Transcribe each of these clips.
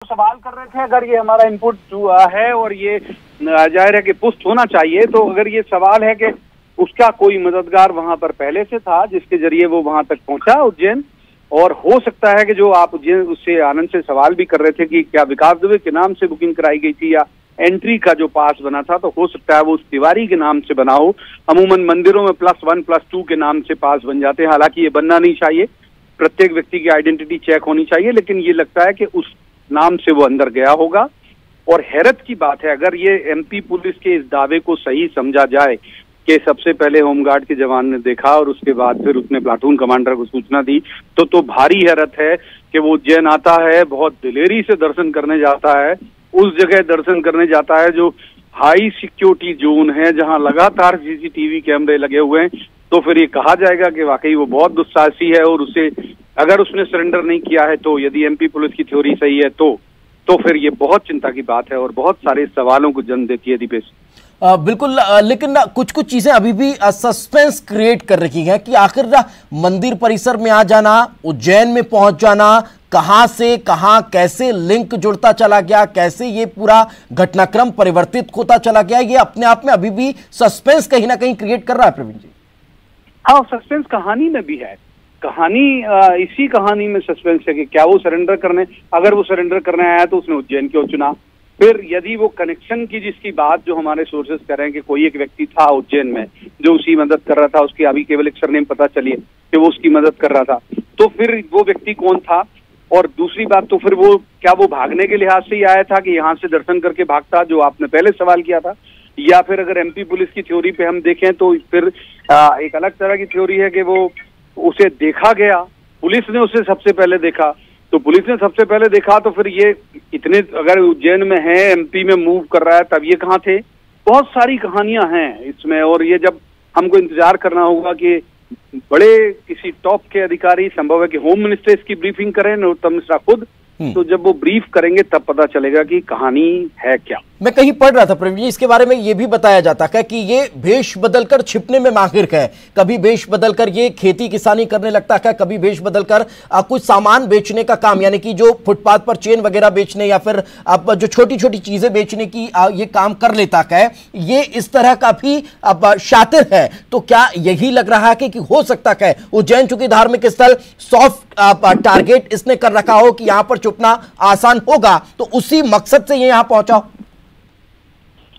सवाल कर रहे थे, अगर ये हमारा इनपुट हुआ है और ये जाहिर है कि पुष्ट होना चाहिए, तो अगर ये सवाल है कि उसका कोई मददगार वहां पर पहले से था जिसके जरिए वो वहां तक पहुंचा उज्जैन, और हो सकता है कि जो आप उज्जैन उससे आनंद से सवाल भी कर रहे थे कि क्या विकास दुबे के नाम से बुकिंग कराई गई थी या एंट्री का जो पास बना था, तो हो सकता है वो उस तिवारी के नाम से बना हो। अमूमन मंदिरों में +1 +2 के नाम से पास बन जाते हैं, हालांकि ये बनना नहीं चाहिए, प्रत्येक व्यक्ति की आइडेंटिटी चेक होनी चाहिए, लेकिन ये लगता है कि उस नाम से वो अंदर गया होगा। और हैरत की बात है, अगर ये एमपी पुलिस के इस दावे को सही समझा जाए कि सबसे पहले होमगार्ड के जवान ने देखा और उसके बाद फिर उसने प्लाटून कमांडर को सूचना दी, तो भारी हैरत है कि वो उज्जैन आता है, बहुत दिलेरी से दर्शन करने जाता है, उस जगह दर्शन करने जाता है जो हाई सिक्योरिटी जोन है, जहां लगातार सीसीटीवी कैमरे लगे हुए हैं। तो फिर ये कहा जाएगा कि वाकई वो बहुत दुस्साहसी है, और उसे अगर उसने सरेंडर नहीं किया है, तो यदि एमपी पुलिस की थ्योरी सही है तो फिर ये बहुत चिंता की बात है और बहुत सारे सवालों को जन्म देती है। दीपेश बिल्कुल, लेकिन कुछ कुछ चीजें अभी भी सस्पेंस क्रिएट कर रखी हैं कि आखिर मंदिर परिसर में आ जाना, उज्जैन में पहुंच जाना, कहां से कहां कैसे लिंक जुड़ता चला गया, कैसे ये पूरा घटनाक्रम परिवर्तित होता चला गया, ये अपने आप में अभी भी सस्पेंस कहीं ना कहीं क्रिएट कर रहा है प्रवीण जी। हाँ, सस्पेंस कहानी में भी है। इसी कहानी में सस्पेंस है कि क्या वो सरेंडर करने, अगर वो सरेंडर करने आया तो उसने उज्जैन क्यों चुना। फिर यदि वो कनेक्शन की जिसकी बात जो हमारे सोर्सेस कर रहे हैं कि कोई एक व्यक्ति था उज्जैन में जो उसकी मदद कर रहा था, उसकी अभी केवल एक सरनेम पता चली है कि वो उसकी मदद कर रहा था, तो फिर वो व्यक्ति कौन था। और दूसरी बात, तो फिर वो क्या वो भागने के लिहाज से ही आया था कि यहाँ से दर्शन करके भागता, जो आपने पहले सवाल किया था, या फिर अगर एमपी पुलिस की थ्योरी पे हम देखें तो फिर एक अलग तरह की थ्योरी है कि वो उसे देखा गया, पुलिस ने उसे सबसे पहले देखा, तो पुलिस ने सबसे पहले देखा, तो फिर ये इतने अगर उज्जैन में है, एमपी में मूव कर रहा है, तब ये कहाँ थे। बहुत सारी कहानियां हैं इसमें, और ये जब हमको इंतजार करना होगा कि बड़े किसी टॉप के अधिकारी, संभव है कि होम मिनिस्टर इसकी ब्रीफिंग करें, नरोत्तम मिश्रा खुद, तो जब वो ब्रीफ करेंगे तब पता चलेगा कि कहानी है क्या। मैं कहीं पढ़ रहा था प्रवीण जी, इसके बारे में ये भी बताया जाता है कि ये भेष बदलकर छिपने में माहिर है, कभी भेष बदलकर ये खेती किसानी करने लगता है, कभी भेष बदलकर कुछ सामान बेचने का काम, यानी कि जो फुटपाथ पर चेन वगैरह बेचने या फिर अब जो छोटी छोटी चीजें बेचने की ये काम कर लेता है, ये इस तरह का भी अब शातिर है। तो क्या यही लग रहा है कि हो सकता है उज्जैन चूंकि धार्मिक स्थल, सॉफ्ट टारगेट इसने कर रखा हो कि यहां पर छुपना आसान होगा, तो उसी मकसद से ये यहां पहुंचा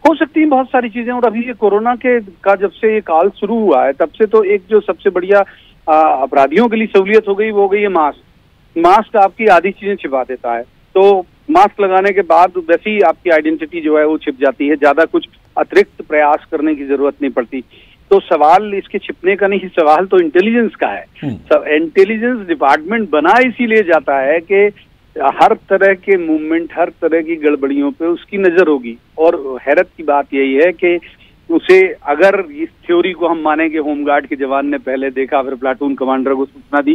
हो सकती है बहुत सारी चीजें। और अभी ये कोरोना का जब से ये काल शुरू हुआ है, तब से तो एक जो सबसे बढ़िया अपराधियों के लिए सहूलियत हो गई, वो हो गई है मास्क। मास्क आपकी आधी चीजें छिपा देता है, तो मास्क लगाने के बाद वैसे ही आपकी आइडेंटिटी जो है वो छिप जाती है, ज्यादा कुछ अतिरिक्त प्रयास करने की जरूरत नहीं पड़ती। तो सवाल इसके छिपने का नहीं, सवाल तो इंटेलिजेंस का है। इंटेलिजेंस डिपार्टमेंट बना इसीलिए जाता है कि हर तरह के मूवमेंट, हर तरह की गड़बड़ियों पे उसकी नजर होगी। और हैरत की बात यही है कि उसे, अगर इस थ्योरी को हम माने कि होमगार्ड के जवान ने पहले देखा, फिर प्लाटून कमांडर को सूचना दी,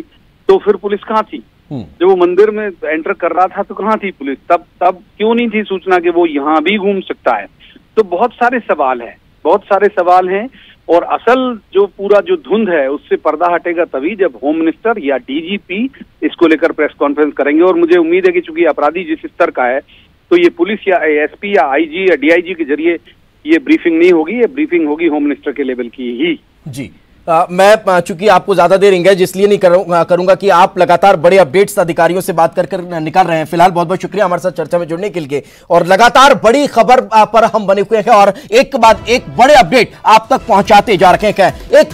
तो फिर पुलिस कहाँ थी? जब वो मंदिर में एंटर कर रहा था तो कहाँ थी पुलिस? तब क्यों नहीं थी सूचना कि वो यहाँ भी घूम सकता है? तो बहुत सारे सवाल हैं, और असल जो पूरा जो धुंध है उससे पर्दा हटेगा तभी जब होम मिनिस्टर या डीजीपी इसको लेकर प्रेस कॉन्फ्रेंस करेंगे। और मुझे उम्मीद है कि चूंकि अपराधी जिस स्तर का है, तो ये पुलिस या एसपी या आईजी या डीआईजी के जरिए ये ब्रीफिंग नहीं होगी, ये ब्रीफिंग होगी होम मिनिस्टर के लेवल की ही। जी, मैं चूंकि आपको ज्यादा देर इंगेज इसलिए नहीं करूंगा कि आप लगातार बड़े अपडेट्स अधिकारियों से बात कर निकाल रहे हैं। फिलहाल बहुत बहुत शुक्रिया हमारे साथ चर्चा में जुड़ने के लिए, और लगातार बड़ी खबर पर हम बने हुए हैं और एक के बाद एक बड़े अपडेट आप तक पहुंचाते जा रहे हैं। एक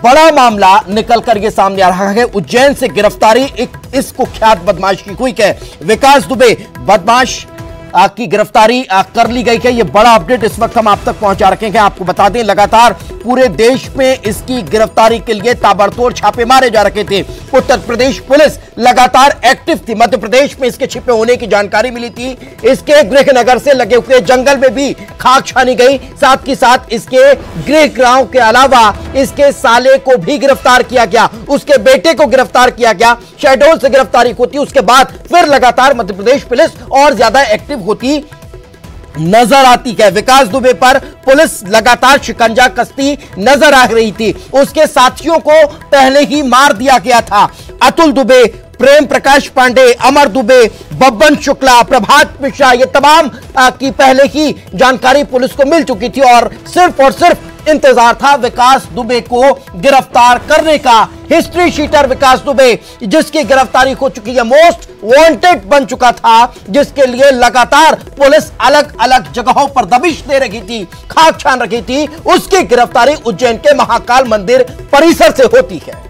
बड़ा मामला निकलकर ये सामने आ रहा है, उज्जैन से गिरफ्तारी एक इस कुख्यात बदमाश की हुई है। विकास दुबे बदमाश की गिरफ्तारी कर ली गई है। ये बड़ा अपडेट इस वक्त हम आप तक पहुंचा रखे हैं। आपको बता दें, लगातार पूरे देश में इसकी गिरफ्तारी के लिए ताबड़तोड़ छापे मारे जा रहे थे। उत्तर प्रदेश पुलिस लगातार एक्टिव थी, मध्य प्रदेश में इसके छिपे होने की जानकारी मिली थी। इसके गृहनगर से लगे हुए जंगल में भी खाक छानी गई, साथ ही साथ इसके गृह गांव के अलावा इसके साले को भी गिरफ्तार किया गया, उसके बेटे को गिरफ्तार किया गया। शहडोल से गिरफ्तारी होती, उसके बाद फिर लगातार मध्य प्रदेश पुलिस और ज्यादा एक्टिव होती नजर आती है। विकास दुबे पर पुलिस लगातार शिकंजा कसती नजर आ रही थी। उसके साथियों को पहले ही मार दिया गया था। अतुल दुबे प्रेम प्रकाश पांडे, अमर दुबे, बब्बन शुक्ला, प्रभात मिश्रा, ये तमाम की पहले ही जानकारी पुलिस को मिल चुकी थी और सिर्फ इंतजार था विकास दुबे को गिरफ्तार करने का। हिस्ट्री शीटर विकास दुबे, जिसकी गिरफ्तारी हो चुकी है, मोस्ट वांटेड बन चुका था, जिसके लिए लगातार पुलिस अलग अलग जगहों पर दबिश दे रही थी, खाक छान रही थी, उसकी गिरफ्तारी उज्जैन के महाकाल मंदिर परिसर से होती है।